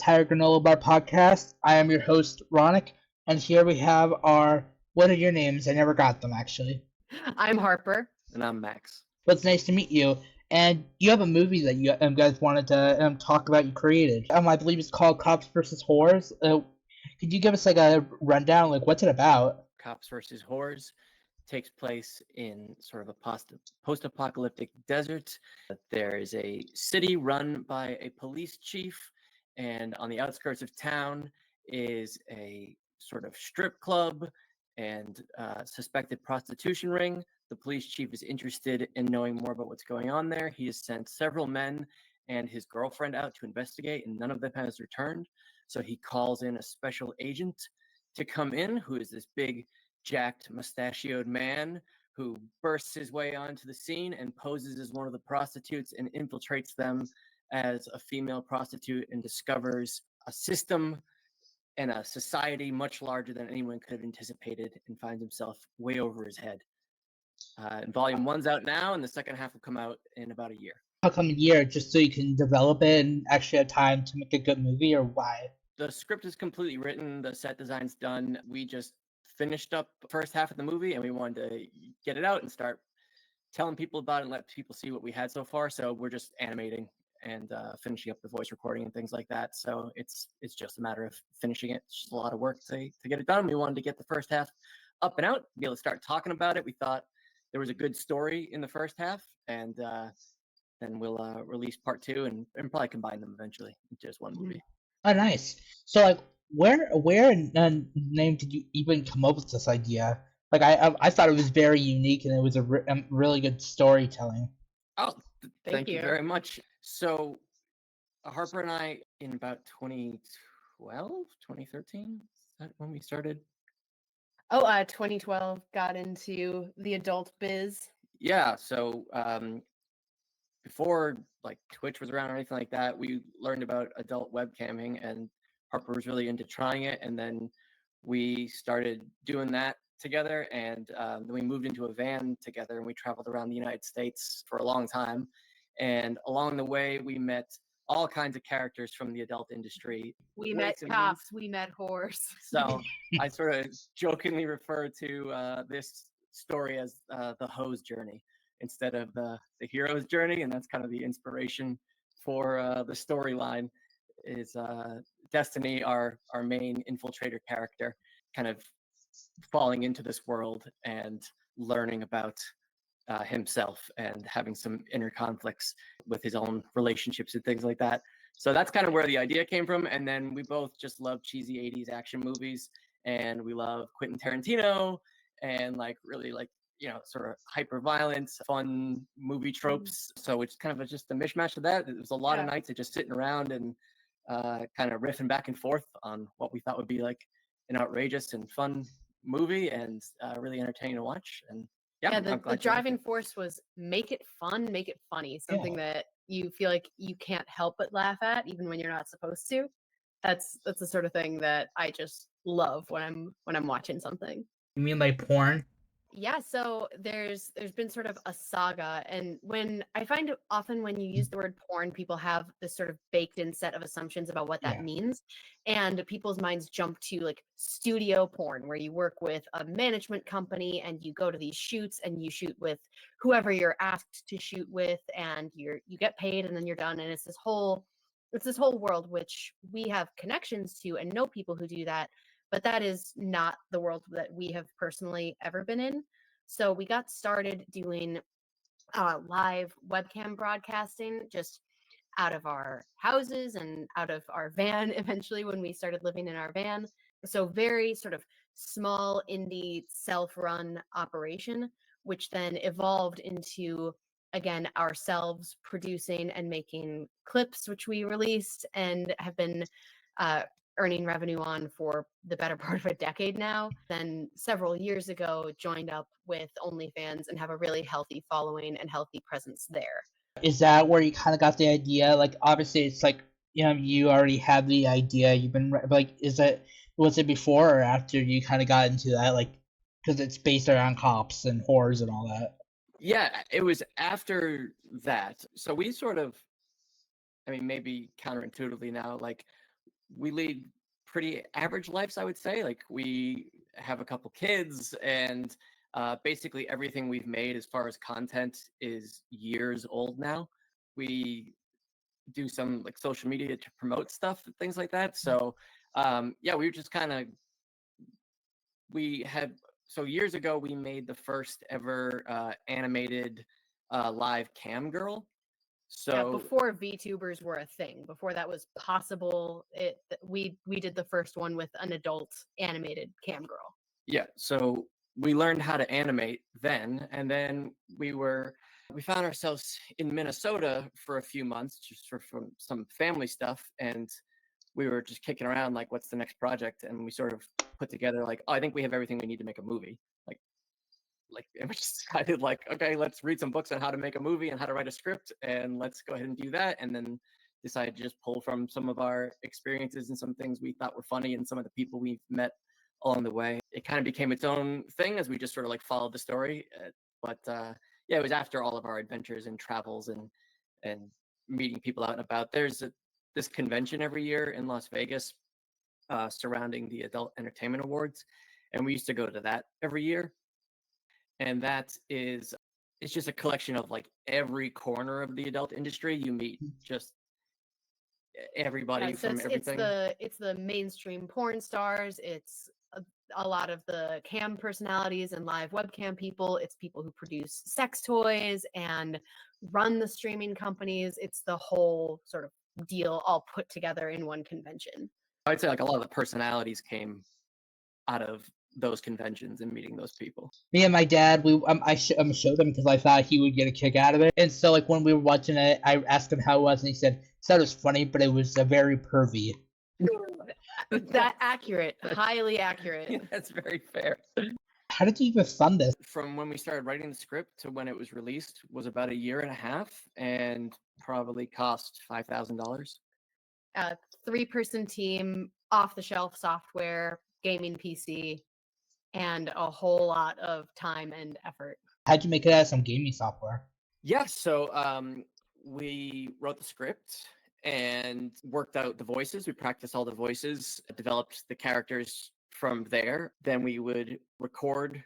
Tire Granola Bar podcast. I am your host, Ronick, and here we have our. What are your names? I never got them actually. I'm Harper. And I'm Max. But it's nice to meet you. And you have a movie that you guys wanted to talk about. You created. I believe it's called Cops versus Whores. Could you give us like a rundown? Like, what's it about? Cops versus Whores takes place in sort of a post-apocalyptic desert. There is a city run by a police chief, and on the outskirts of town is a sort of strip club and suspected prostitution ring. The police chief is interested in knowing more about what's going on there. He has sent several men and his girlfriend out to investigate, and none of them has returned. So he calls in a special agent to come in, who is this big, jacked, mustachioed man who bursts his way onto the scene and poses as one of the prostitutes and infiltrates them as a female prostitute and discovers a system and a society much larger than anyone could have anticipated and finds himself way over his head. And volume 1's out now, and the second half will come out in about a year. How come a year? Just so you can develop it and actually have time to make a good movie, or why? The script is completely written. The set design's done. We just finished up the first half of the movie, and we wanted to get it out and start telling people about it and let people see what we had so far. So we're just animating and finishing up the voice recording and things like that. So it's just a matter of finishing it. It's just a lot of work to get it done. We wanted to get the first half up and out, be able to start talking about it. We thought there was a good story in the first half, and then we'll release part 2 and probably combine them eventually into just one movie. Oh, nice. So, like, where in name did you even come up with this idea? Like, I thought it was very unique, and it was a really good storytelling. Oh, thank you you. very much. So, Harper and I, in about 2012, 2013, is that when we started? 2012 got into the adult biz. Yeah. So, before like Twitch was around or anything like that, we learned about adult webcamming, and Harper was really into trying it. And then we started doing that together, and then we moved into a van together, and we traveled around the United States for a long time. And along the way, we met all kinds of characters from the adult industry. We met cops, we met whores. So I sort of jokingly refer to this story as the hoe's journey instead of the hero's journey, and that's kind of the inspiration for the storyline. Is Destiny, our main infiltrator character, kind of falling into this world and learning about himself and having some inner conflicts with his own relationships and things like that. So that's kind of where the idea came from. And then we both just love cheesy 80s action movies, and we love Quentin Tarantino and like really like, you know, sort of hyper violence, fun movie tropes. So it's kind of just a mishmash of that. It was a lot of nights of just sitting around and kind of riffing back and forth on what we thought would be like an outrageous and fun movie, and really entertaining to watch. And yeah, the driving force was make it fun, make it funny, something that you feel like you can't help but laugh at even when you're not supposed to. That's the sort of thing that I just love when I'm watching something. You mean like porn? Yeah, so there's been sort of a saga, and when I find often when you use the word porn, people have this sort of baked in set of assumptions about what that means, and people's minds jump to like studio porn, where you work with a management company and you go to these shoots and you shoot with whoever you're asked to shoot with, and you get paid and then you're done, and it's this whole world which we have connections to and know people who do that. But that is not the world that we have personally ever been in. So we got started doing live webcam broadcasting just out of our houses and out of our van eventually when we started living in our van. So very sort of small indie self-run operation, which then evolved into, again, ourselves producing and making clips, which we released and have been earning revenue on for the better part of a decade now. Then several years ago, joined up with OnlyFans and have a really healthy following and healthy presence there. Is that where you kind of got the idea? Like, obviously, it's like, you know, you already had the idea. You've been like, was it before or after you kind of got into that? Like, because it's based around cops and whores and all that. Yeah, it was after that. So we sort of, I mean, maybe counterintuitively now, like we lead pretty average lives, I would say. Like we have a couple kids, and basically everything we've made as far as content is years old now. We do some like social media to promote stuff and things like that. So yeah, we were just kind of we had so years ago we made the first ever animated live cam girl. Yeah, So before VTubers were a thing, before that was possible, we did the first one with an adult animated cam girl. yeah, so we learned how to animate then, and then we found ourselves in Minnesota for a few months just for some family stuff, and we were just kicking around like, what's the next project? And we sort of put together like, oh, I think we have everything we need to make a movie. Like and we just decided like, okay, let's read some books on how to make a movie and how to write a script, and let's go ahead and do that. And then decided to just pull from some of our experiences and some things we thought were funny and some of the people we've met along the way. It kind of became its own thing as we just sort of like followed the story. But yeah, it was after all of our adventures and travels and meeting people out and about. This convention every year in Las Vegas surrounding the Adult Entertainment Awards, and we used to go to that every year. And it's just a collection of like every corner of the adult industry. You meet just everybody Yeah, so from everything. it's the mainstream porn stars. It's a lot of the cam personalities and live webcam people. It's people who produce sex toys and run the streaming companies. It's the whole sort of deal all put together in one convention. I'd say like a lot of the personalities came out of those conventions and meeting those people. Me and my dad, I showed him because I thought he would get a kick out of it. And so, like, when we were watching it, I asked him how it was, and he said it was funny, but it was very pervy. That accurate, highly accurate. Yeah, that's very fair. How did you even fund this? From when we started writing the script to when it was released was about a year and a half, and probably cost $5,000. 3-person team, off-the-shelf software, gaming PC, and a whole lot of time and effort. How'd you make it out of some gaming software? Yeah, so we wrote the script and worked out the voices. We practiced all the voices, developed the characters from there. Then we would record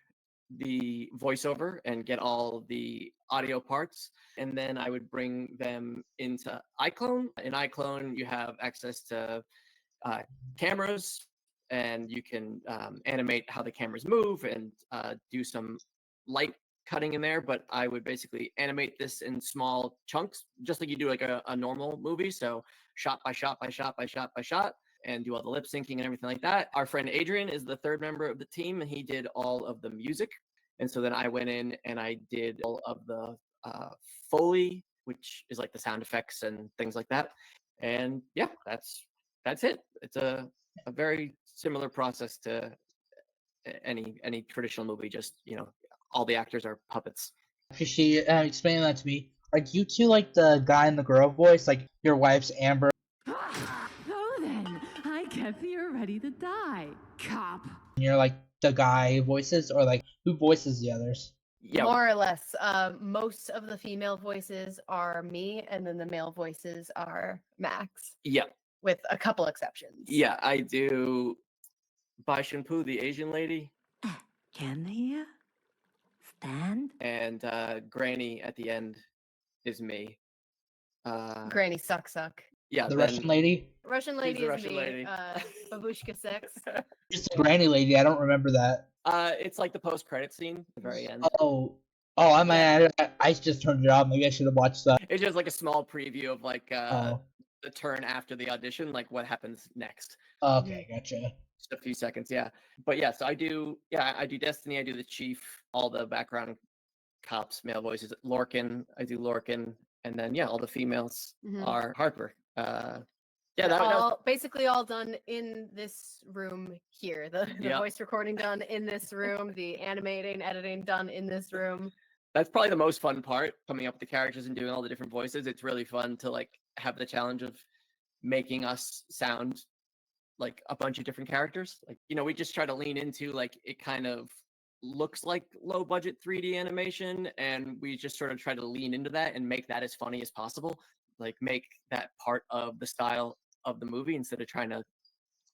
the voiceover and get all the audio parts. And then I would bring them into iClone. In iClone, you have access to cameras, and you can animate how the cameras move and do some light cutting in there. But I would basically animate this in small chunks, just like you do like a normal movie. So shot by shot by shot by shot by shot, and do all the lip syncing and everything like that. Our friend Adrian is the third member of the team, and he did all of the music. And so then I went in and I did all of the Foley, which is like the sound effects and things like that. And yeah, that's it. It's a very similar process to any traditional movie. Just all the actors are puppets. Appreciate you explaining that to me. Are you two like the guy and the girl voice, like your wife's Amber? So then, I guess you're ready to die, cop. And you're like the guy voices, or like who voices the others? Yeah, more or less. Most of the female voices are me, and then the male voices are Max, yeah, with a couple exceptions. yeah. I do Bai Shunpu, the Asian lady, Can he stand? and Granny at the end is me. Granny suck. Yeah, The then- Russian lady? Russian Who's lady the is Russian me. lady? Babushka 6. Just the granny lady. I don't remember that. It's like the post-credit scene at the very end. I just turned it off. Maybe I should have watched that. It's just like a small preview of like Oh, the turn after the audition, like what happens next. okay, gotcha. Just a few seconds, yeah. But yeah, so I do Destiny, I do the Chief, all the background cops, male voices. Lorcan, I do Lorcan, and then yeah, all the females Mhm. are Harper. Yeah, They're that was all basically all done in this room here. The Yep. voice recording done in this room, the animating, editing done in this room. that's probably the most fun part, coming up with the characters and doing all the different voices. It's really fun to like have the challenge of making us sound like a bunch of different characters. Like, we just try to lean into like it kind of looks like low budget 3D animation, and we just sort of try to lean into that and make that as funny as possible. Like make that part of the style of the movie instead of trying to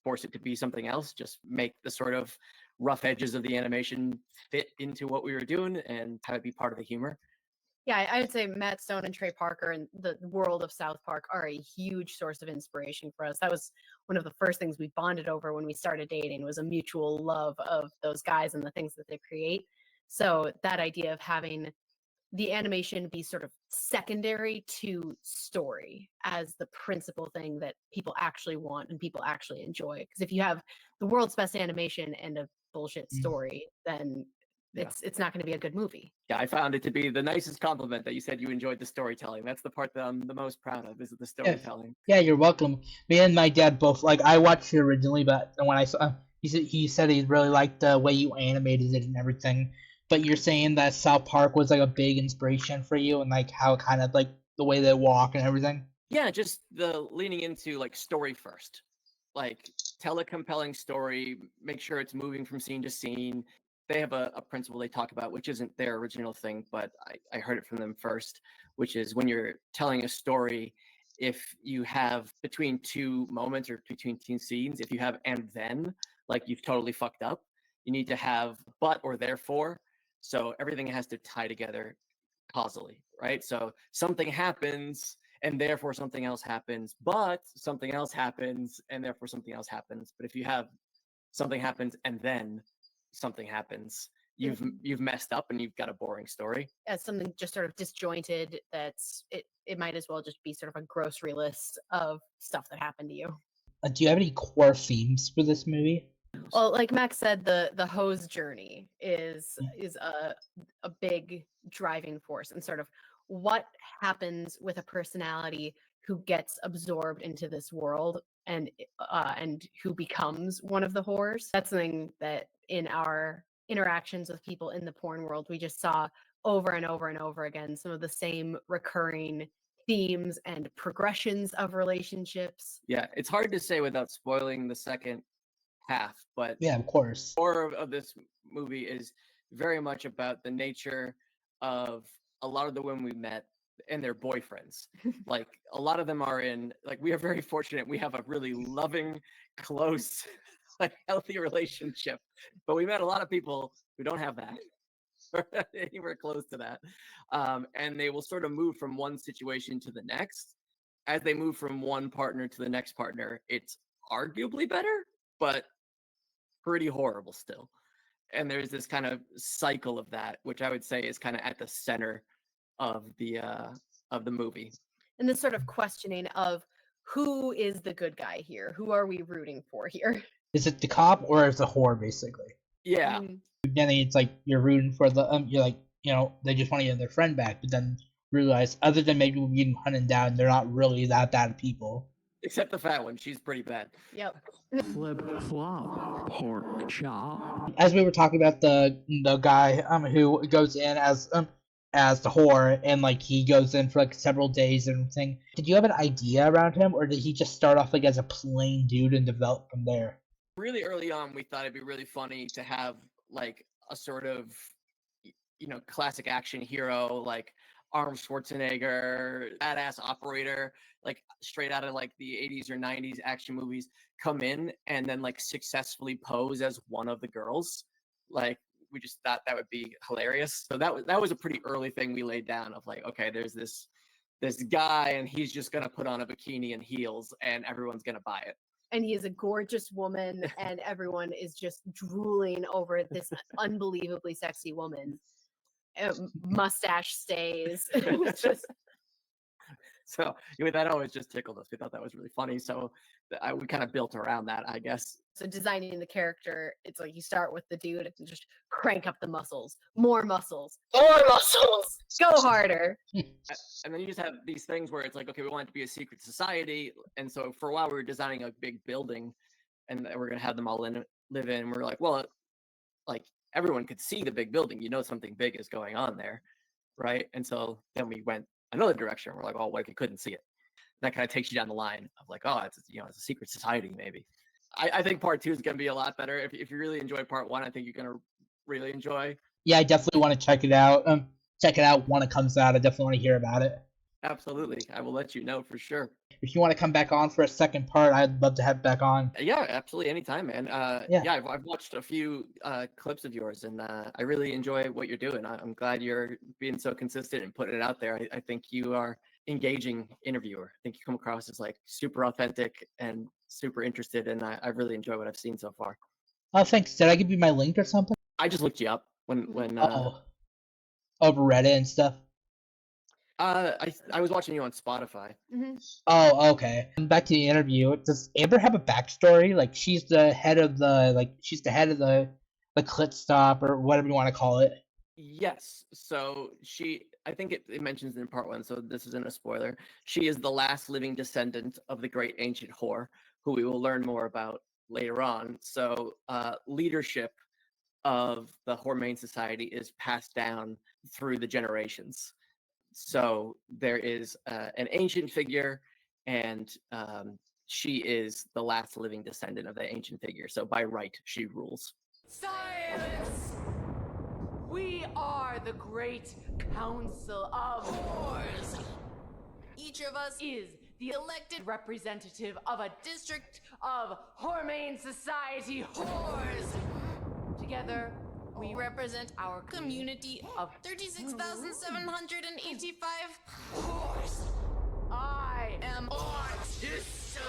force it to be something else. Just make the sort of rough edges of the animation fit into what we were doing and have it be part of the humor. Yeah, I would say Matt Stone and Trey Parker and the world of South Park are a huge source of inspiration for us. That was one of the first things we bonded over when we started dating, was a mutual love of those guys and the things that they create. So that idea of having the animation be sort of secondary to story as the principal thing that people actually want and people actually enjoy. Because if you have the world's best animation and a bullshit story, then it's not going to be a good movie. Yeah, I found it to be the nicest compliment that you said you enjoyed the storytelling. That's the part that I'm the most proud of, is the storytelling. Yeah, you're welcome. Me and my dad both, like, I watched it originally, but when I saw, he said he really liked the way you animated it and everything. But you're saying that South Park was like a big inspiration for you, and like how kind of like the way they walk and everything. Yeah, just the leaning into like story first. Like, tell a compelling story, make sure it's moving from scene to scene. They have a principle they talk about, which isn't their original thing, but I heard it from them first, which is when you're telling a story, if you have between two moments or between two scenes, if you have and then, like, you've totally fucked up. You need to have but or therefore. So everything has to tie together causally, right? So something happens and therefore something else happens, but something else happens and therefore something else happens. But if you have something happens and then something happens, you've messed up and you've got a boring story. As something just sort of disjointed, it might as well just be sort of a grocery list of stuff that happened to you. Do you have any core themes for this movie? Well, like Max said, the hose journey is a big driving force, and sort of what happens with a personality who gets absorbed into this world and who becomes one of the whores. That's something that in our interactions with people in the porn world we just saw over and over and over again, some of the same recurring themes and progressions of relationships. Yeah, it's hard to say without spoiling the second half, but Yeah, of course. core of this movie is very much about the nature of a lot of the women we met and their boyfriends. Like, a lot of them are in, like, we are very fortunate we have a really loving, close, like, healthy relationship, but we met a lot of people who don't have that or anywhere close to that. And they will sort of move from one situation to the next. As they move from one partner to the next partner, it's arguably better, but pretty horrible still. And there's this kind of cycle of that, which I would say is kind of at the center of the movie. And this sort of questioning of who is the good guy here? Who are we rooting for here? Is it the cop or is it the whore, basically? Yeah. Then it's like you're rooting for the you're like, they just want to get their friend back, but then realize other than maybe getting hunted down, they're not really that bad people. Except the fat one, she's pretty bad. Yep. Flip flop, pork chop. As we were talking about the guy who goes in as the whore, and like he goes in for like several days and everything. Did you have an idea around him, or did he just start off like as a plain dude and develop from there? Really early on, we thought it'd be really funny to have like a sort of, classic action hero, like Arnold Schwarzenegger, badass operator, like straight out of like the 80s or 90s action movies, come in and then like successfully pose as one of the girls. Like, we just thought that would be hilarious. So that was a pretty early thing we laid down of like, okay, there's this guy and he's just gonna put on a bikini and heels and everyone's gonna buy it. And he is a gorgeous woman and everyone is just drooling over this unbelievably sexy woman. Mustache stays. Just... So that always just tickled us. We thought that was really funny. So we kind of built around that, I guess. So designing the character, it's like you start with the dude and just crank up the muscles. More muscles. More muscles. Go harder. And then you just have these things where it's like, okay, we want it to be a secret society. And so for a while we were designing a big building and we're going to have them all live in. We're like, well, like everyone could see the big building. Something big is going on there, right? And so then we went another direction. We're like, oh, what if you couldn't see it? That kind of takes you down the line of like, oh, it's it's a secret society maybe. I think part 2 is going to be a lot better. If you really enjoy part 1, I think you're going to really enjoy. Yeah, I definitely want to check it out. Check it out when it comes out. I definitely want to hear about it. Absolutely. I will let you know for sure. If you want to come back on for a second part, I'd love to have it back on. Yeah, absolutely. Anytime, man. Yeah. Yeah, I've watched a few clips of yours, and I really enjoy what you're doing. I'm glad you're being so consistent and putting it out there. I think you are engaging interviewer. I think you come across as like super authentic and super interested, and I really enjoy what I've seen so far. Oh, thanks. Did I give you my link or something? I just looked you up when Over Reddit and stuff. I was watching you on Spotify. Mm-hmm. Oh, okay. Back to the interview. Does Amber have a backstory? Like she's the head of the clit stop or whatever you want to call it. Yes. So I think it mentions in part one, so this isn't a spoiler. She is the last living descendant of the great ancient whore, who we will learn more about later on. So leadership of the Hormone Society is passed down through the generations. So there is an ancient figure, and she is the last living descendant of the ancient figure. So by right, she rules. Silence! We are the Great Council of Whores. Each of us is the elected representative of a district of Hormone Society whores. Together, we represent our community of 36,785 whores. I am Artisla,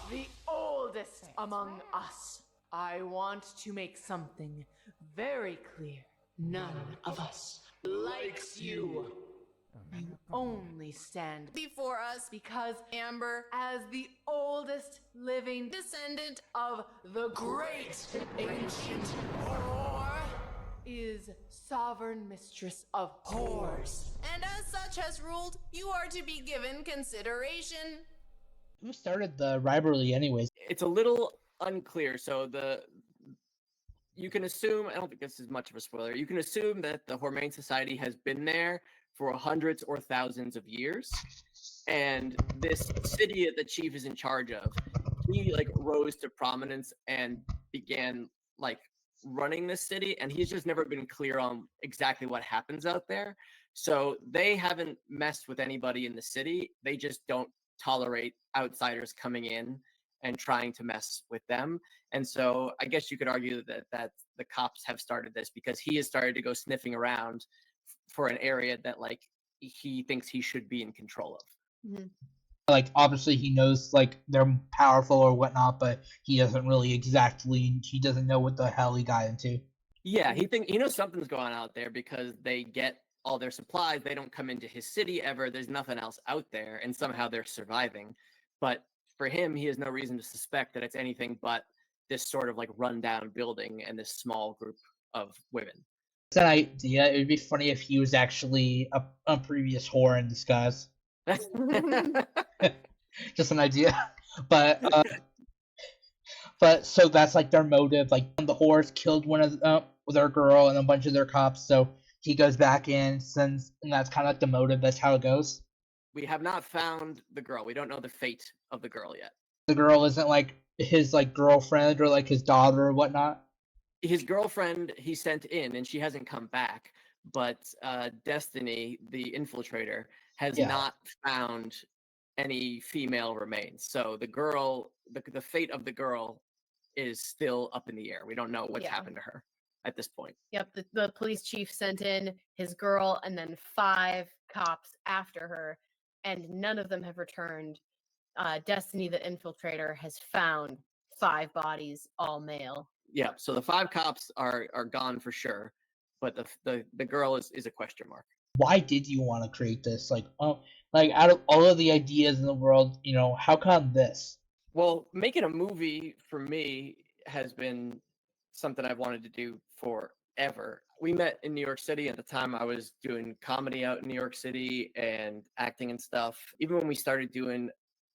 the oldest among us. I want to make something very clear. None of us likes you. You only stand before us because Amber, as the oldest living descendant of the great ancient whore, is sovereign mistress of whores. And as such has ruled, you are to be given consideration. Who started the rivalry, anyways? It's a little unclear. So you can assume, I don't think this is much of a spoiler, you can assume that the Hormone Society has been there for hundreds or thousands of years. And this city that the chief is in charge of, he like rose to prominence and began like running this city, and he's just never been clear on exactly what happens out there. So they haven't messed with anybody in the city. They just don't tolerate outsiders coming in and trying to mess with them. And so I guess you could argue that the cops have started this because he has started to go sniffing around for an area that like he thinks he should be in control of. Mm-hmm. Like obviously he knows like they're powerful or whatnot, but he doesn't know what the hell he got into. Yeah, he knows something's going on out there because they get all their supplies. They don't come into his city ever. There's nothing else out there, and somehow they're surviving. But for him, he has no reason to suspect that it's anything but this sort of like rundown building and this small group of women. It's an idea. It would be funny if he was actually a previous whore in disguise. Just an idea. But so that's like their motive. Like the whores killed one of their girl and a bunch of their cops. So he goes back in, and that's kind of like the motive. That's how it goes. We have not found the girl. We don't know the fate of the girl yet. The girl isn't like his like girlfriend or like his daughter or whatnot. His girlfriend he sent in, and she hasn't come back. But Destiny, the infiltrator, has not found any female remains. So the girl, the fate of the girl is still up in the air. We don't know what's happened to her at this point. Yep, the police chief sent in his girl and then 5 cops after her, and none of them have returned. Destiny, the infiltrator, has found 5 bodies, all male. Yeah, so the 5 cops are gone for sure, but the girl is a question mark. Why did you want to create this? Like out of all of the ideas in the world, how come this? Well, making a movie for me has been something I've wanted to do forever. We met in New York City. At the time, I was doing comedy out in New York City and acting and stuff. Even when we started doing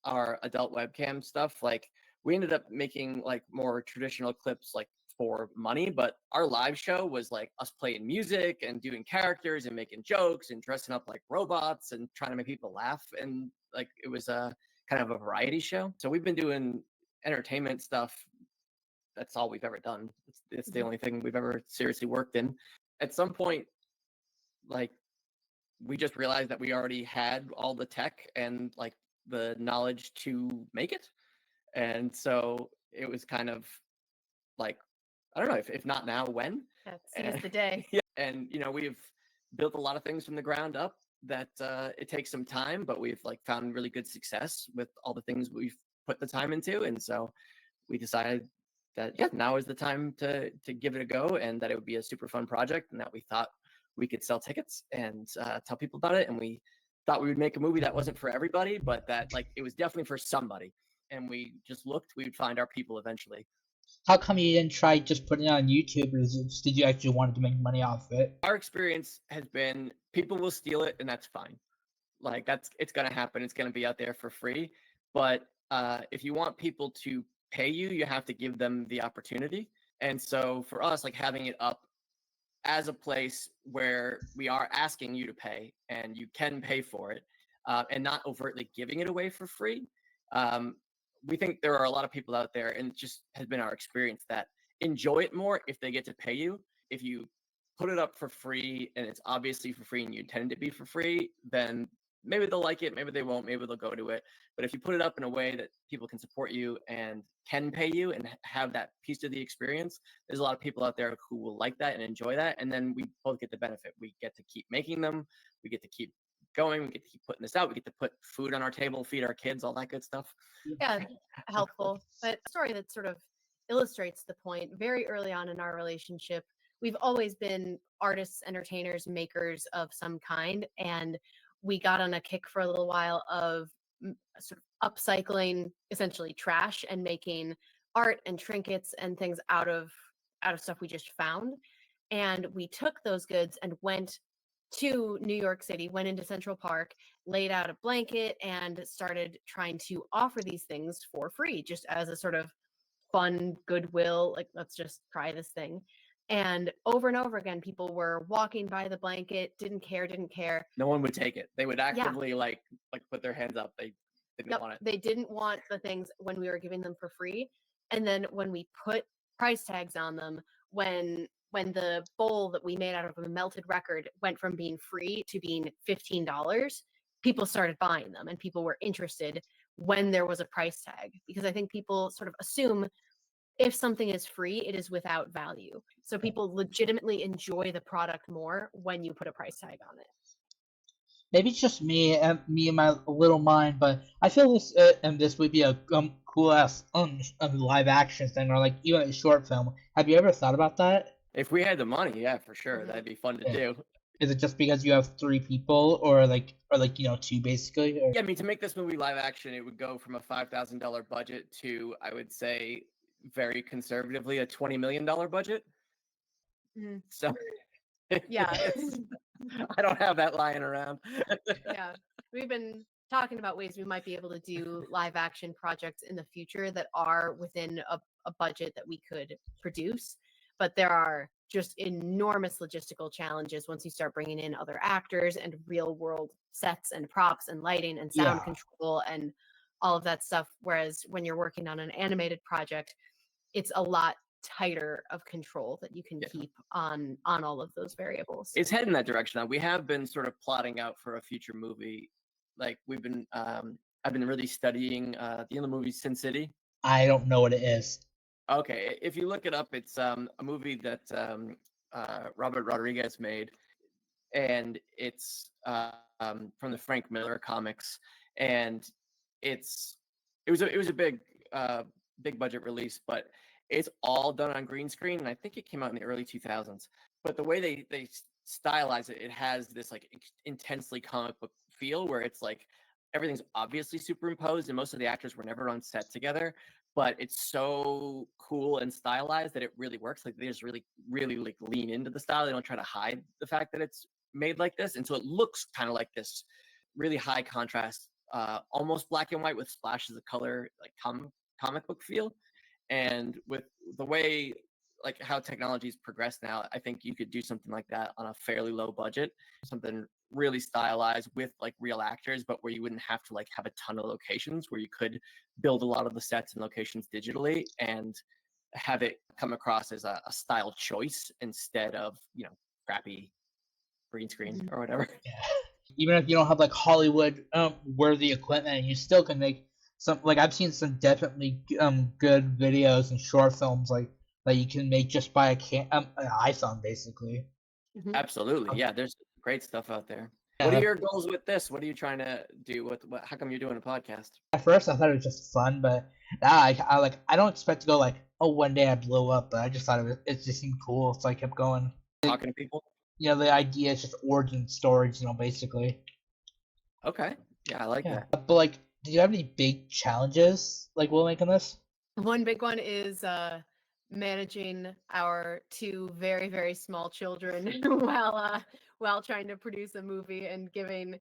our adult webcam stuff, like we ended up making like more traditional clips like for money, but our live show was like us playing music and doing characters and making jokes and dressing up like robots and trying to make people laugh. And like it was a kind of a variety show. So we've been doing entertainment stuff. That's all we've ever done. It's the only thing we've ever seriously worked in. At some point, like we just realized that we already had all the tech and like the knowledge to make it. And so it was kind of like, I don't know, if not now, when? Yeah, seize the day. Yeah, and we've built a lot of things from the ground up that it takes some time, but we've like found really good success with all the things we've put the time into. And so we decided that now is the time to give it a go, and that it would be a super fun project, and that we thought we could sell tickets and tell people about it. And we thought we would make a movie that wasn't for everybody, but that like it was definitely for somebody. And we just looked, we would find our people eventually. How come you didn't try just putting it on YouTube, or did you actually want to make money off of it? Our experience has been people will steal it, and that's fine. Like it's gonna happen. It's gonna be out there for free. But if you want people to pay you, you have to give them the opportunity. And so for us, like having it up as a place where we are asking you to pay and you can pay for it, and not overtly giving it away for free. Um, we think there are a lot of people out there, and it just has been our experience, that enjoy it more if they get to pay you. If you put it up for free and it's obviously for free and you intend it to be for free, then maybe they'll like it, maybe they won't, maybe they'll go to it. But if you put it up in a way that people can support you and can pay you and have that piece of the experience, there's a lot of people out there who will like that and enjoy that. And then we both get the benefit. We get to keep making them. We get to keep going. We get to keep putting this out. We get to put food on our table, feed our kids, all that good stuff. Yeah, helpful. But a story that sort of illustrates the point. Very early on in our relationship, we've always been artists, entertainers, makers of some kind. And we got on a kick for a little while of sort of upcycling essentially trash and making art and trinkets and things out of stuff we just found. And we took those goods and went to New York City, went into Central Park, laid out a blanket, and started trying to offer these things for free, just as a sort of fun goodwill, like, let's just try this thing. And over again, people were walking by the blanket, didn't care. No one would take it. They would Yeah. actively like put their hands up. They didn't Nope, want it. they didn't want the things when we were giving them for free. And then when we put price tags on them, when the bowl that we made out of a melted record went from being free to being $15, people started buying them, and people were interested when there was a price tag, because I think people sort of assume if something is free, it is without value. So people legitimately enjoy the product more when you put a price tag on it. Maybe it's just me and my little mind, but I feel this and this would be a cool ass live action thing, or like even a short film. Have you ever thought about that? If we had the money, yeah, for sure, that'd be fun to Yeah. do. Is it just because you have 3 people, or two basically? Or... Yeah, I mean, to make this movie live action, it would go from a $5,000 budget to, I would say, very conservatively, a $20 million budget. Mhm. So, Yeah. I don't have that lying around. Yeah, we've been talking about ways we might be able to do live action projects in the future that are within a budget that we could produce, but there are just enormous logistical challenges once you start bringing in other actors and real world sets and props and lighting and sound Yeah. control and all of that stuff. Whereas when you're working on an animated project, it's a lot tighter of control that you can keep on all of those variables. It's heading that direction now. We have been sort of plotting out for a future movie. Like we've been, I've been really studying the movie Sin City. I don't know what it is. Okay, if you look it up, it's a movie that Robert Rodriguez made, and it's from the Frank Miller comics, and it was a big big budget release, but it's all done on green screen, and I think it came out in the early 2000s. But the way they stylize it, it has this like intensely comic book feel, where it's like everything's obviously superimposed, and most of the actors were never on set together, but it's so cool and stylized that it really works. Like they just really like lean into the style. They don't try to hide the fact that it's made like this, and so it looks kind of like this really high contrast, almost black and white with splashes of color, like comic book feel. And with the way like how technology's progressed now, I think you could do something like that on a fairly low budget, something really stylized with like real actors, but where you wouldn't have to like have a ton of locations, where you could build a lot of the sets and locations digitally and have it come across as a style choice instead of crappy green screen or whatever. Yeah. Even if you don't have like Hollywood worthy equipment, you still can make some. Like I've seen some definitely good videos and short films like that you can make just by an iPhone basically. Absolutely, yeah. There's great stuff out there. Yeah. What are your goals with this? What are you trying to do? What? How come you're doing a podcast? At first, I thought it was just fun, but now I don't expect to go like, oh, one day I blow up. But I just thought it just seemed cool, so I kept going. Talking to people. Yeah, the idea is just origin stories, basically. Okay, yeah, I like that. But like, do you have any big challenges like while making this? One big one is managing our two very, very small children while trying to produce a movie and giving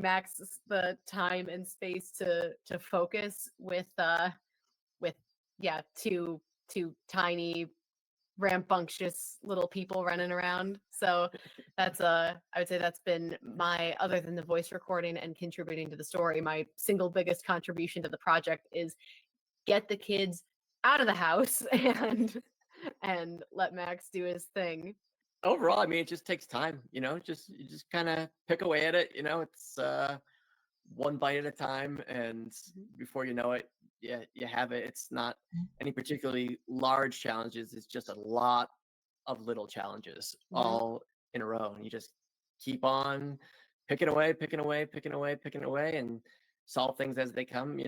Max the time and space to focus with two tiny rambunctious little people running around. So that's I would say that's been my, other than the voice recording and contributing to the story, my single biggest contribution to the project is get the kids out of the house and let Max do his thing. Overall, I mean, it just takes time, you just kind of pick away at it, it's one bite at a time, and before you know it, yeah, you have it. It's not any particularly large challenges, it's just a lot of little challenges all in a row, and you just keep on picking away, and solve things as they come,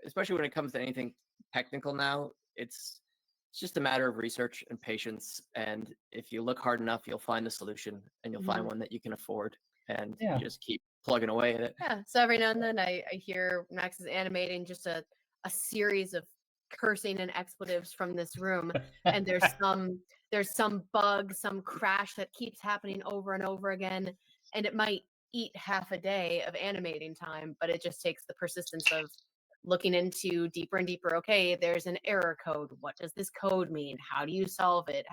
especially when it comes to anything technical now. It's just a matter of research and patience, and if you look hard enough, you'll find a solution, and you'll find one that you can afford, and you just keep plugging away at it. Yeah, so every now and then I hear Max is animating just a series of cursing and expletives from this room, and there's some bug, some crash that keeps happening over and over again, and it might eat half a day of animating time, but it just takes the persistence of looking into deeper and deeper. Okay, there's an error code. What does this code mean? How do you solve it?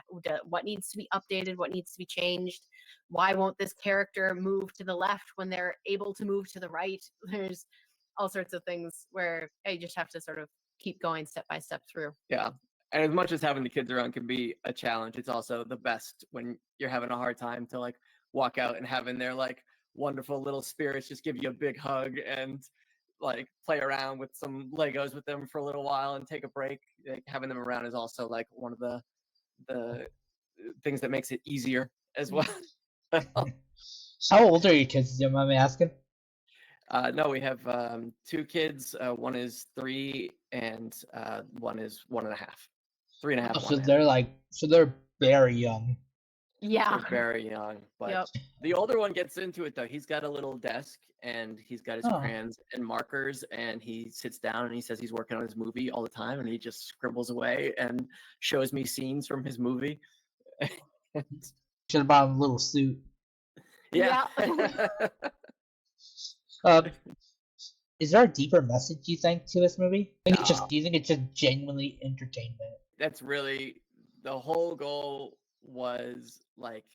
What needs to be updated? What needs to be changed? Why won't this character move to the left when they're able to move to the right? There's all sorts of things where you just have to sort of keep going step by step through. Yeah. And as much as having the kids around can be a challenge, it's also the best when you're having a hard time to like walk out and having their like wonderful little spirits just give you a big hug and like play around with some Legos with them for a little while and take a break. Like, having them around is also like one of the things that makes it easier as well. How old are your kids? Do you mind me asking? No, we have 2 kids. One is 3, and one is 1.5. 3.5. So they're very young. Yeah, They're very young. But Yep. the older one gets into it though. He's got a little desk, and he's got his crayons and markers, and he sits down and he says he's working on his movie all the time, and he just scribbles away and shows me scenes from his movie. Should have bought him a little suit. Yeah. Is there a deeper message, you think, to this movie? Do you think it's just genuinely entertainment? That's really the whole goal, was like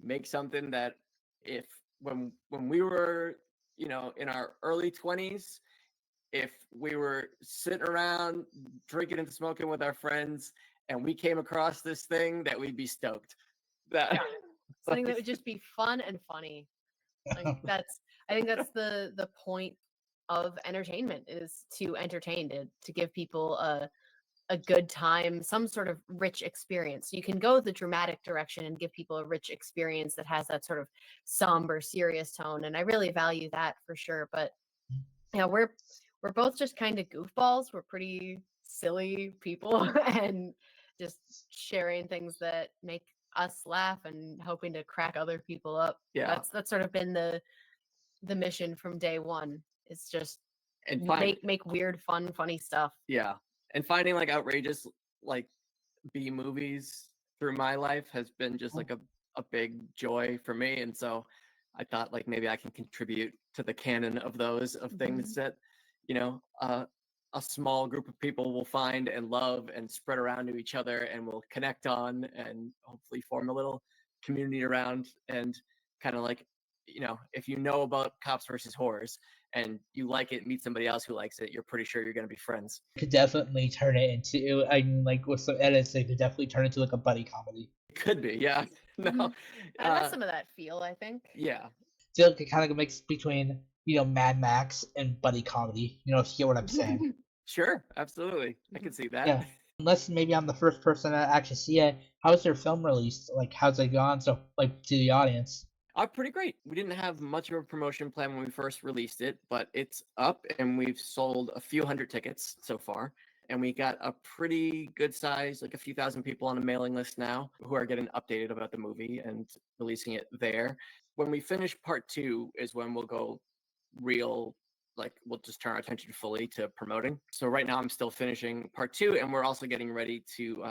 make something that if when we were, in our early 20s, if we were sitting around drinking and smoking with our friends and we came across this thing, that we'd be stoked. Something that would just be fun and funny. Like I think that's the point of entertainment, is to entertain, to give people a good time, some sort of rich experience. You can go the dramatic direction and give people a rich experience that has that sort of somber, serious tone, and I really value that for sure. But we're both just kind of goofballs. We're pretty silly people and just sharing things that make us laugh and hoping to crack other people up. Yeah. That's sort of been the mission from day one. It's just And make weird, fun, funny stuff. Yeah. And finding like outrageous like B movies through my life has been just like a big joy for me. And so I thought like maybe I can contribute to the canon of those, of things that, a small group of people will find and love and spread around to each other and will connect on, and hopefully form a little community around. And kind of like, if you know about Cops versus Horrors and you like it, meet somebody else who likes it, you're pretty sure you're going to be friends. Could definitely turn it into, like with some edits, they could definitely turn it into like a buddy comedy. It could be, yeah. No, It has some of that feel, I think. Yeah. feel like it kind of mix between Mad Max and buddy comedy. If you get what I'm saying. Sure, absolutely. I can see that. Yeah. Unless maybe I'm the first person to actually see it. How's your film released? Like, how's it gone? So, like, to the audience. Pretty great. We didn't have much of a promotion plan when we first released it, but it's up and we've sold a few hundred tickets so far. And we got a pretty good size, like a few thousand people on a mailing list now who are getting updated about the movie and releasing it there. When we finish part 2 is when we'll go real, like we'll just turn our attention fully to promoting. So right now I'm still finishing part 2 and we're also getting ready to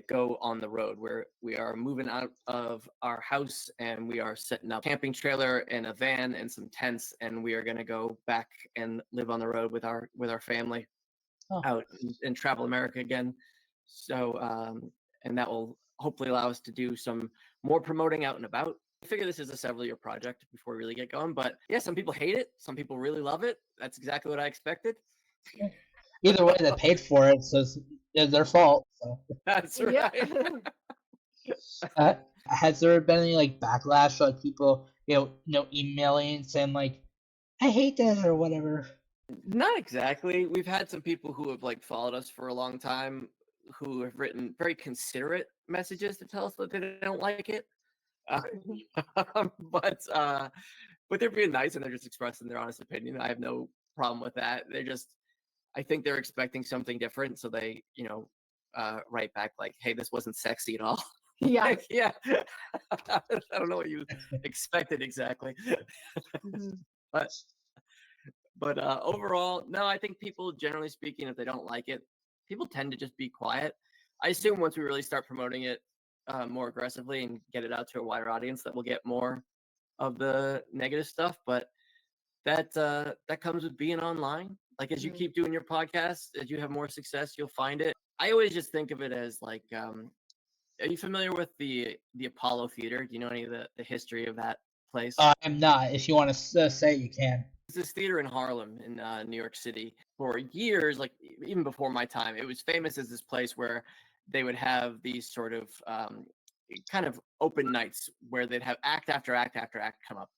go on the road, where we are moving out of our house and we are setting up a camping trailer and a van and some tents, and we are going to go back and live on the road with our family out and travel America again. So and that will hopefully allow us to do some more promoting out and about. I figure this is a several-year project before we really get going, but yeah, some people hate it, some people really love it. That's exactly what I expected. Either way, they paid for it, so it's their fault. So. That's right. Has there been any like backlash, like people, emailing saying like, "I hate this" or whatever? Not exactly. We've had some people who have like followed us for a long time who have written very considerate messages to tell us that they don't like it. Uh, but they're being nice and they're just expressing their honest opinion. I have no problem with that. I think they're expecting something different, so they, write back like, "Hey, this wasn't sexy at all." Yeah. Like, yeah. I don't know what you expected exactly. but overall, no, I think people, generally speaking, if they don't like it, people tend to just be quiet. I assume once we really start promoting it more aggressively and get it out to a wider audience, that we'll get more of the negative stuff. But that comes with being online. Like, as you keep doing your podcast, as you have more success, you'll find it. I always just think of it as like, are you familiar with the Apollo Theater? Do you know any of the history of that place? I'm not. If you want to say it, you can. It's this theater in Harlem in New York City. For years, like even before my time, it was famous as this place where they would have these sort of kind of open nights where they'd have act after act after act come up,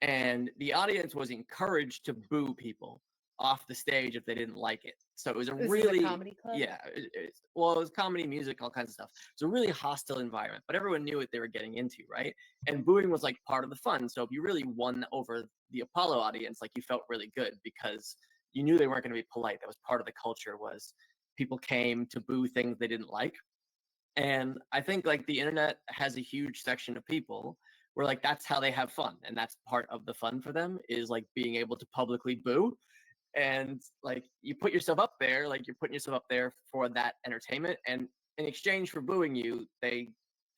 and the audience was encouraged to boo people off the stage if they didn't like it. So it was a This is a really comedy club? yeah, it was comedy, music, all kinds of stuff. It's a really hostile environment, but everyone knew what they were getting into, right? And booing was like part of the fun. So if you really won over the Apollo audience, like you felt really good because you knew they weren't going to be polite. That was part of the culture, was people came to boo things they didn't like. And I think like the internet has a huge section of people where like that's how they have fun, and that's part of the fun for them, is like being able to publicly boo. And like you put yourself up there, like you're putting yourself up there for that entertainment, and in exchange for booing you, they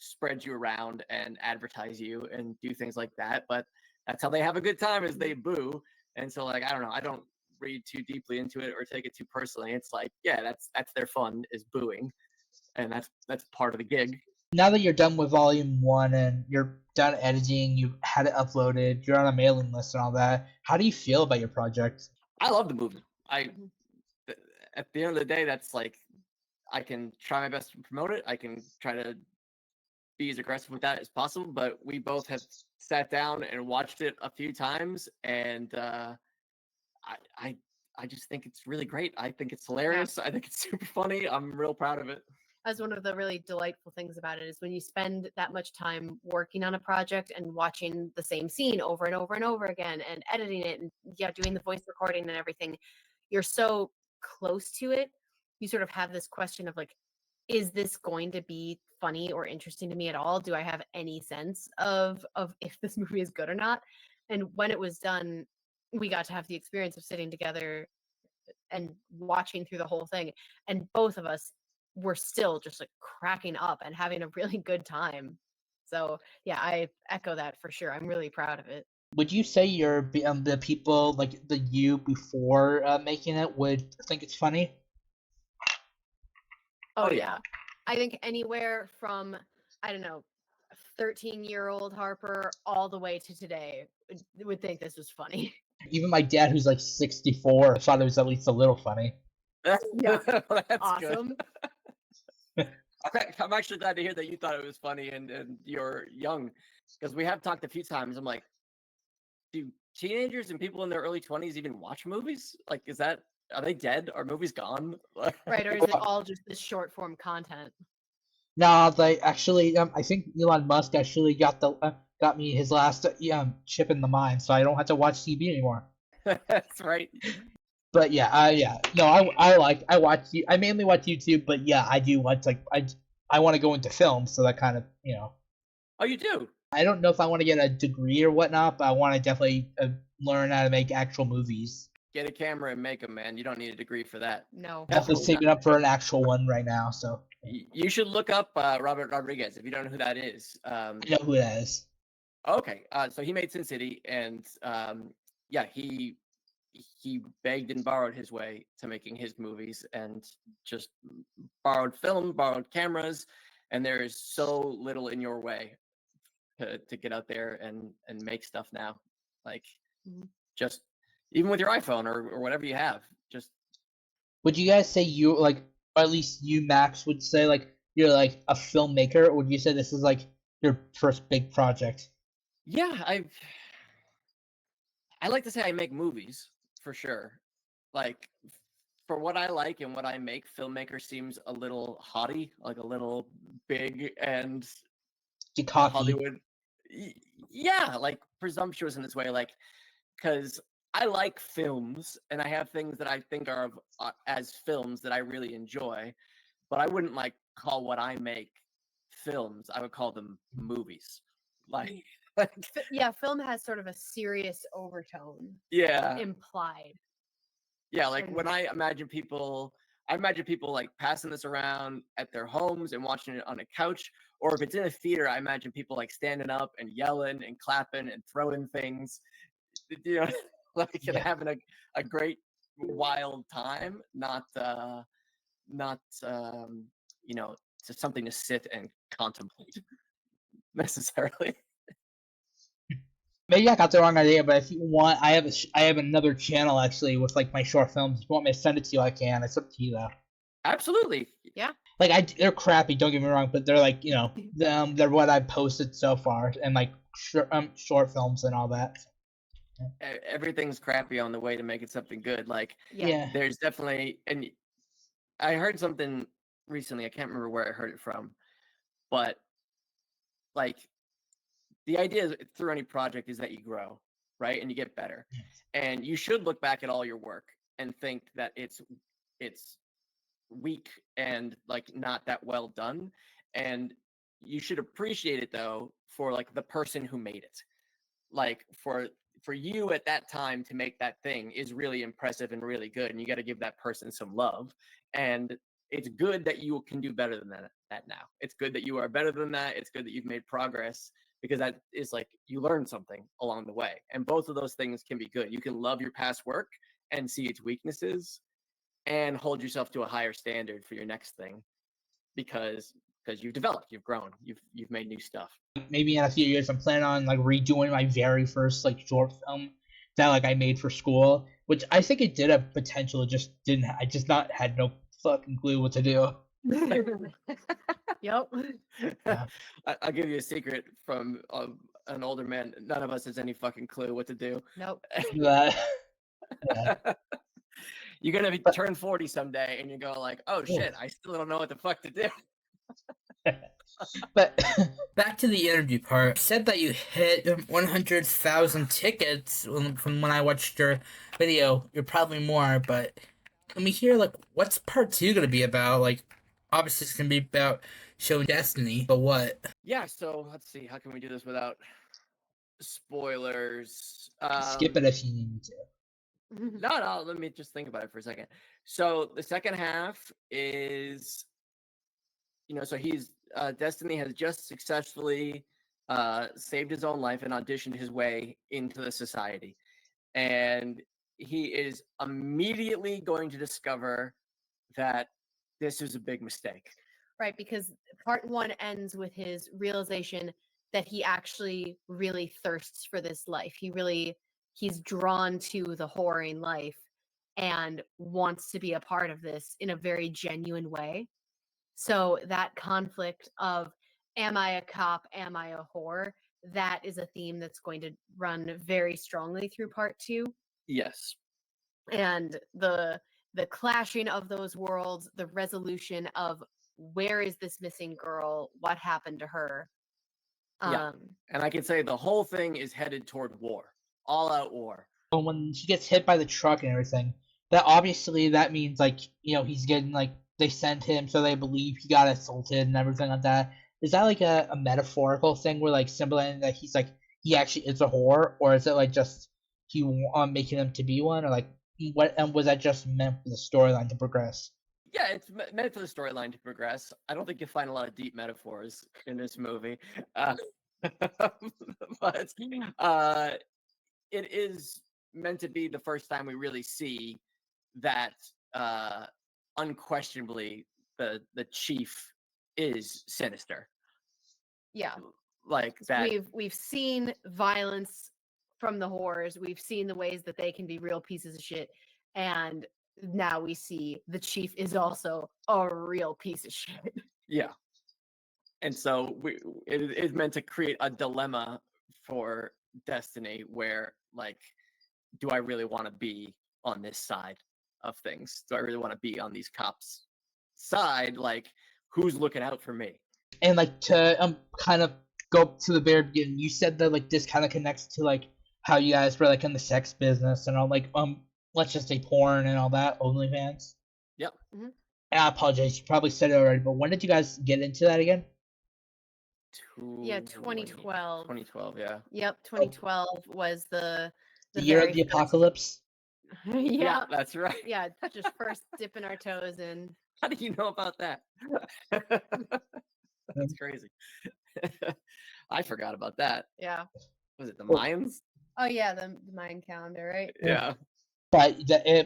spread you around and advertise you and do things like that. But that's how they have a good time, is they boo. And so like, I don't know, I don't read too deeply into it or take it too personally. It's like, yeah, that's their fun, is booing, and that's part of the gig. Now that you're done with volume 1 and you're done editing, you had it uploaded, you're on a mailing list and all that, how do you feel about your project? I love the movie. At the end of the day, that's like, I can try my best to promote it. I can try to be as aggressive with that as possible, but we both have sat down and watched it a few times, and I just think it's really great. I think it's hilarious. I think it's super funny. I'm real proud of it. That's one of the really delightful things about it, is when you spend that much time working on a project and watching the same scene over and over and over again and editing it and doing the voice recording and everything, you're so close to it. You sort of have this question of like, is this going to be funny or interesting to me at all? Do I have any sense of if this movie is good or not? And when it was done, we got to have the experience of sitting together and watching through the whole thing, and both of us were still just like cracking up and having a really good time. So yeah, I echo that for sure. I'm really proud of it. Would you say the people, like the you before making it, would think it's funny? Oh yeah. I think anywhere from, I don't know, 13-year-old Harper all the way to today would think this was funny. Even my dad, who's like 64, thought it was at least a little funny. Yeah. That's Awesome. Good. I'm actually glad to hear that you thought it was funny and you're young, because we have talked a few times. I'm like, do teenagers and people in their early 20s even watch movies? Like, are they dead? Are movies gone? Right, or is it all just this short form content? No, they actually, I think Elon Musk actually got me his last chip in the mine, so I don't have to watch TV anymore. That's right. But yeah, no, I watch I mainly watch YouTube, but yeah, I do watch I want to go into film, so that kind of Oh, you do? I don't know if I want to get a degree or whatnot, but I want to definitely learn how to make actual movies. Get a camera and make them, man. You don't need a degree for that. No. Definitely saving up for an actual one right now. So You should look up Robert Rodriguez if you don't know who that is. I know who that is. Okay, so he made Sin City, and yeah, he begged and borrowed his way to making his movies, and just borrowed film, borrowed cameras, and there is so little in your way to get out there and make stuff now. Like, just even with your iPhone or whatever you have, just. Would you guys say you or at least you, Max, would say you're like a filmmaker, or would you say this is like your first big project? Yeah, I like to say I make movies for sure. Like, for what I like and what I make, filmmaker seems a little haughty, like a little big and Cocky. Hollywood. Yeah, like presumptuous in its way, like, because I like films and I have things that I think are as films that I really enjoy, but I wouldn't call what I make films. I would call them movies. Like, yeah, film has sort of a serious overtone. Yeah. Implied. Yeah, like when I imagine people like passing this around at their homes and watching it on a couch, or if it's in a theater, I imagine people like standing up and yelling and clapping and throwing things, like and having a great wild time, not to something to sit and contemplate necessarily. Maybe I got the wrong idea, but if you want, I have another channel actually with my short films. If you want me to send it to you, I can. It's up to you though. Absolutely. Yeah. They're crappy. Don't get me wrong, but they're they're what I've posted so far, and short films and all that. Everything's crappy on the way to making something good. Yeah. There's definitely, and I heard something recently. I can't remember where I heard it from, but the idea through any project is that you grow, right? And you get better. Yes. And you should look back at all your work and think that it's weak and not that well done. And you should appreciate it though for the person who made it. For you at that time to make that thing is really impressive and really good. And you got to give that person some love. And it's good that you can do better than that now. It's good that you are better than that. It's good that you've made progress, because that is you learn something along the way. And both of those things can be good. You can love your past work and see its weaknesses and hold yourself to a higher standard for your next thing, because you've developed, you've grown, you've made new stuff. Maybe in a few years I'm planning on redoing my very first short film that I made for school, which I think it did have potential. It just didn't. I just had no fucking clue what to do. Yep. Yeah. I'll give you a secret from an older man. None of us has any fucking clue what to do. Nope. Yeah. You're gonna turn 40 someday, and you go oh shit, I still don't know what the fuck to do. But back to the interview part. You said that you hit 100,000 tickets from when I watched your video. You're probably more, but let me hear what's part 2 gonna be about? Obviously it's gonna be about showing Destiny, but what? Yeah, so let's see. How can we do this without spoilers? Skip it if you need to. No, let me just think about it for a second. So the second half is, so he's Destiny has just successfully saved his own life and auditioned his way into the society, and he is immediately going to discover that this is a big mistake. Right, because part 1 ends with his realization that he actually really thirsts for this life. He's drawn to the whoring life and wants to be a part of this in a very genuine way. So that conflict of, am I a cop, am I a whore, that is a theme that's going to run very strongly through part 2. Yes. And the clashing of those worlds, the resolution of where is this missing girl, what happened to her. Yeah. And I can say the whole thing is headed toward war, all out war. When he gets hit by the truck and everything, that means like, you know, he's getting like, they sent him so they believe he got assaulted and everything like that. Is that like a metaphorical thing where like symbolizing that he's like, he actually is a whore, or is it like just he making him to be one, or like what? And was that just meant for the storyline to progress? Yeah, it's meant for the storyline to progress. I don't think you'll find a lot of deep metaphors in this movie, but it is meant to be the first time we really see that unquestionably the chief is sinister. Yeah, like that. We've seen violence from the whores. We've seen the ways that they can be real pieces of shit, and now we see the chief is also a real piece of shit. Yeah, and so it is meant to create a dilemma for Destiny, where like, do I really want to be on this side of things? Do I really want to be on these cops' side? Like, who's looking out for me? And like to kind of go to the very beginning, you said that like this kind of connects to like how you guys were like in the sex business and all, like let's just say porn and all that, OnlyFans. Yep. Mm-hmm. And I apologize, you probably said it already, but when did you guys get into that again? 2012. 2012, yeah. Yep, 2012 was the year of very the apocalypse. Yeah, that's right. Yeah, just first dipping our toes in. How do you know about that? That's crazy. I forgot about that. Yeah. Was it the Mayans? Oh yeah, the Mayan calendar, right? Yeah. But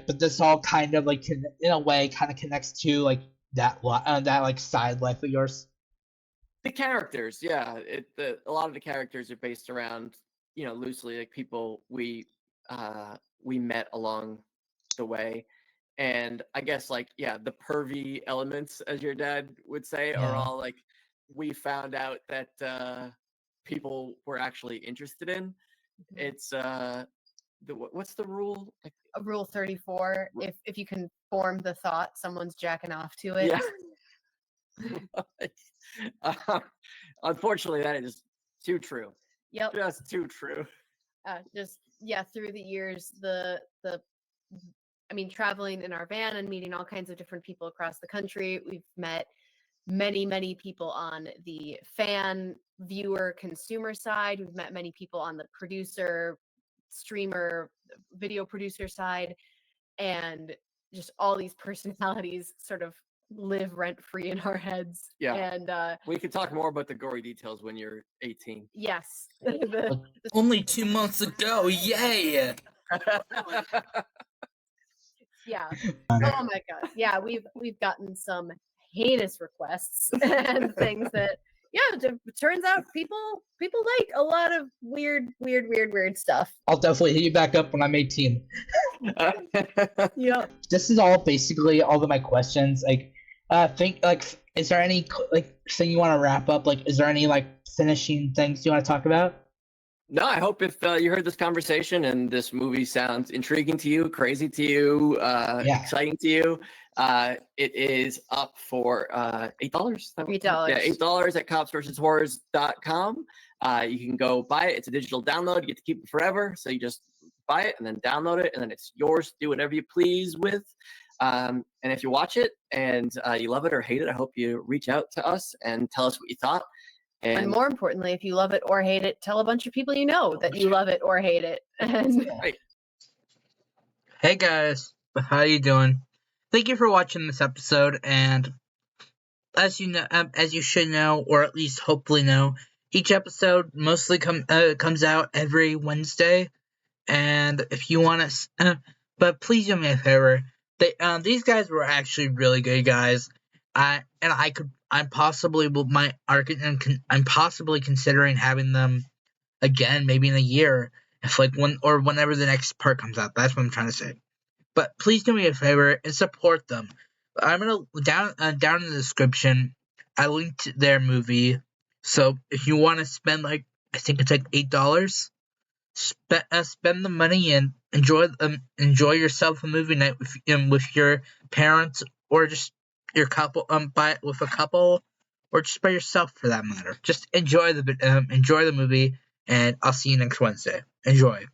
but this all kind of like in a way kind of connects to like that like side life of yours. The characters, yeah. A lot of the characters are based around, loosely like people we met along the way. And I guess like, yeah, the pervy elements, as your dad would say, are all like we found out that people were actually interested in. Mm-hmm. It's what's the rule? Like, Rule 34. If you can form the thought someone's jacking off to it. Yeah. Unfortunately, that is too true. Yep. Just too true. Through the years, traveling in our van and meeting all kinds of different people across the country, we've met many people on the fan, viewer, consumer side. We've met many people on the producer, streamer, video producer side, and just all these personalities sort of live rent free in our heads. Yeah. And we could talk more about the gory details when you're 18. Yes. Only 2 months ago, yay! Yeah. Oh my god. Yeah, we've gotten some heinous requests and things that it turns out people like a lot of weird stuff. I'll definitely hit you back up when I'm 18. Yeah. This is all basically all of my questions. Like, is there any like thing you want to wrap up? Like, is there any like finishing things you want to talk about? No, I hope if you heard this conversation and this movie sounds intriguing to you, crazy to you, exciting to you, it is up for $8. $8. Yeah, $8 at copsversushorrors.com. You can go buy it. It's a digital download. You get to keep it forever. So you just buy it and then download it, and then it's yours to do whatever you please with. And if you watch it and you love it or hate it, I hope you reach out to us and tell us what you thought. And more importantly, if you love it or hate it, tell a bunch of people you know that you love it or hate it. Right. Hey guys, how you doing? Thank you for watching this episode, and as you know, as you should know, or at least hopefully know, each episode mostly comes out every Wednesday. And if you want to, but please do me a favor. These guys were actually really good guys. I'm possibly considering having them again, maybe in a year, if like whenever the next part comes out. That's what I'm trying to say. But please do me a favor and support them. I'm gonna down in the description. I linked their movie, so if you want to spend like I think it's like $8. Spend the money and enjoy yourself a movie night with your parents, or just your couple, by with a couple, or just by yourself for that matter. Just enjoy the movie, and I'll see you next Wednesday. Enjoy.